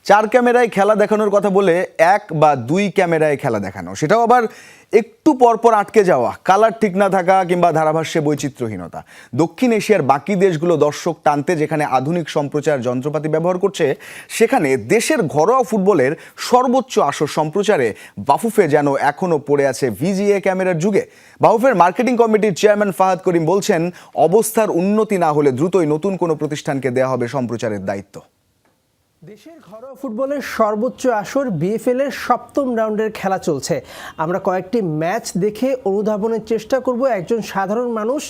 4 ক্যামেরায় খেলা দেখানোর কথা বলে 1 বা 2 ক্যামেরায় খেলা দেখানো, সেটাও আবার একটু পরপর আটকে যাওয়া, কালার ঠিক না থাকা কিংবা ধারাভাষ্যে বৈচিত্র্যহীনতা। দক্ষিণ এশিয়ার বাকি দেশগুলো দর্শক টানতে যেখানে আধুনিক সম্প্রচার যন্ত্রপাতি ব্যবহার করছে, সেখানে দেশের ঘরোয়া ফুটবলের সর্বোচ্চ আসর সম্প্রচারে বাফুফে যেন এখনও পড়ে আছে ভিজিএ ক্যামেরার যুগে। বাফুফের মার্কেটিং কমিটির চেয়ারম্যান ফাহাদ করিম বলছেন, অবস্থার উন্নতি না হলে দ্রুতই নতুন কোনো প্রতিষ্ঠানকে দেয়া হবে সম্প্রচারের দায়িত্ব। দেশের ঘরোয়া ফুটবলের সর্বোচ্চ আসর বিএফএল এর 7ম রাউন্ডের খেলা চলছে। আমরা কয়েকটি ম্যাচ দেখে অনুধাবনের চেষ্টা করব একজন সাধারণ মানুষ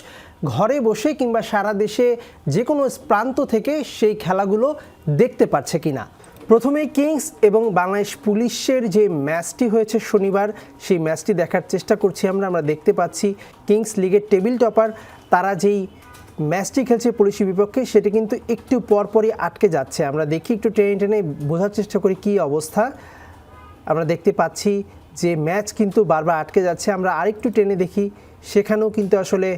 ঘরে বসে কিংবা সারা দেশে যে কোনো প্রান্ত থেকে সেই খেলাগুলো দেখতে পাচ্ছে কিনা। প্রথমে কিংস এবং বাংলাদেশ পুলিশের যে ম্যাচটি হয়েছে শনিবার, সেই ম্যাচটি দেখার চেষ্টা করছি। আমরা দেখতে পাচ্ছি কিংস লিগের টেবিল টপার তারা যেই ম্যাচটি খেলছে পুলিশের বিপক্ষে, সেটি কিন্তু একটু পরপরই আটকে যাচ্ছে। আমরা দেখি, একটু টেনে টেনে বোঝার চেষ্টা করি কী অবস্থা। আমরা দেখতে পাচ্ছি যে ম্যাচ কিন্তু বারবার আটকে যাচ্ছে। আমরা আরেকটু টেনে দেখি, সেখানেও কিন্তু আসলে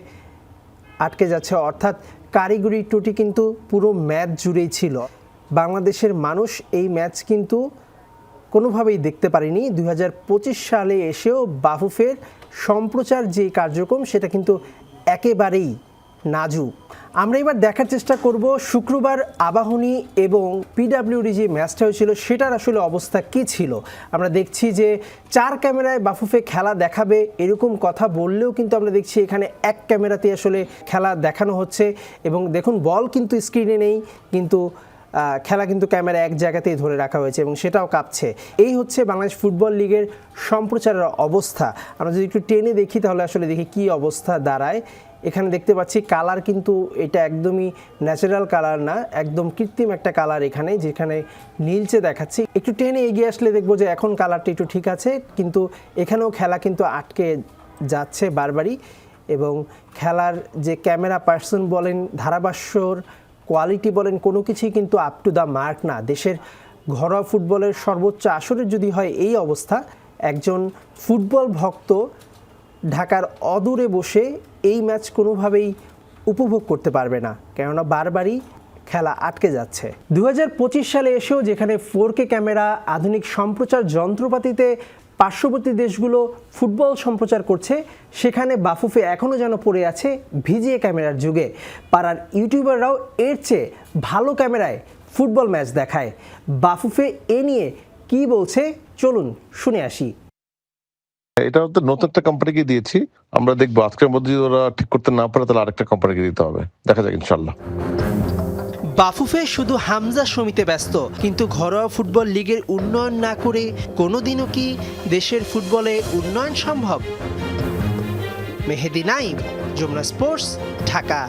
আটকে যাচ্ছে, অর্থাৎ কারিগরি ত্রুটি কিন্তু পুরো ম্যাচ জুড়েই ছিল। বাংলাদেশের মানুষ এই ম্যাচ কিন্তু কোনোভাবেই দেখতে পারেনি। 2025 সালে এসেও বাফুফের সম্প্রচার যে কার্যক্রম, সেটা কিন্তু একেবারেই নাজুক। আমরা এবার দেখার চেষ্টা করব শুক্রবার আবাহনী এবং পিডাব্লিউডি যে ম্যাচটা হয়েছিল সেটার আসলে অবস্থা কী ছিল। আমরা দেখছি যে 4 ক্যামেরায় বাফুফে খেলা দেখাবে এরকম কথা বললেও কিন্তু আমরা দেখছি এখানে 1 ক্যামেরাতে আসলে খেলা দেখানো হচ্ছে। এবং দেখুন, বল কিন্তু স্ক্রিনে নেই, কিন্তু খেলা কিন্তু ক্যামেরা এক জায়গাতেই ধরে রাখা হয়েছে এবং সেটাও কাঁপছে। এই হচ্ছে বাংলাদেশ ফুটবল লিগের সম্প্রচারের অবস্থা। আমরা যদি একটু টেনে দেখি তাহলে আসলে দেখি কী অবস্থা দাঁড়ায়। এখানে দেখতে পাচ্ছি কালার কিন্তু এটা একদমই ন্যাচারাল কালার না, একদম কৃত্রিম একটা কালার এখানে, যেখানে নীলচে দেখাচ্ছি। একটু টেনে এগিয়ে আসলে দেখবো যে এখন কালারটা একটু ঠিক আছে, কিন্তু এখানেও খেলা কিন্তু আটকে যাচ্ছে বারবারই। এবং খেলার যে ক্যামেরা পার্সন বলেন, ধারাভাষ্যর কোয়ালিটি বলেন, কোনো কিছুই কিন্তু আপ টু দ্য মার্ক না। দেশের ঘরোয়া ফুটবলের সর্বোচ্চ আসরের যদি হয় এই অবস্থা, একজন ফুটবল ভক্ত ঢাকার অদূরে বসে এই ম্যাচ কোনোভাবেই উপভোগ করতে পারবে না, কেননা বারবারই খেলা আটকে যাচ্ছে। 2025 সালে এসেও যেখানে 4K ক্যামেরা, আধুনিক সম্প্রচার যন্ত্রপাতিতে পার্শ্ববর্তী দেশগুলো ফুটবল সম্প্রচার করছে, সেখানে বাফুফে এখনও যেন পড়ে আছে ভিজিএ ক্যামেরার যুগে। পাড়ার ইউটিউবাররাও এর চেয়ে ভালো ক্যামেরায় ফুটবল ম্যাচ দেখায়। বাফুফে এ নিয়ে কী বলছে চলুন শুনে আসি। এটা তো নতুন একটা কোম্পানিকে দিয়েছি, আমরা দেখবো আজকের মধ্যে যদি ওরা ঠিক করতে না পারে তাহলে আরেকটা কোম্পানিকে দিতে হবে, দেখা যাক ইনশাল্লাহ। বাফুফে শুধু হামজা সমিতে ব্যস্ত, কিন্তু ঘরোয়া ফুটবল লিগের উন্নয়ন না করে কোনোদিনও কি দেশের ফুটবলে উন্নয়ন সম্ভব? মেহেদি নাইম, যমুনা স্পোর্টস, ঢাকা।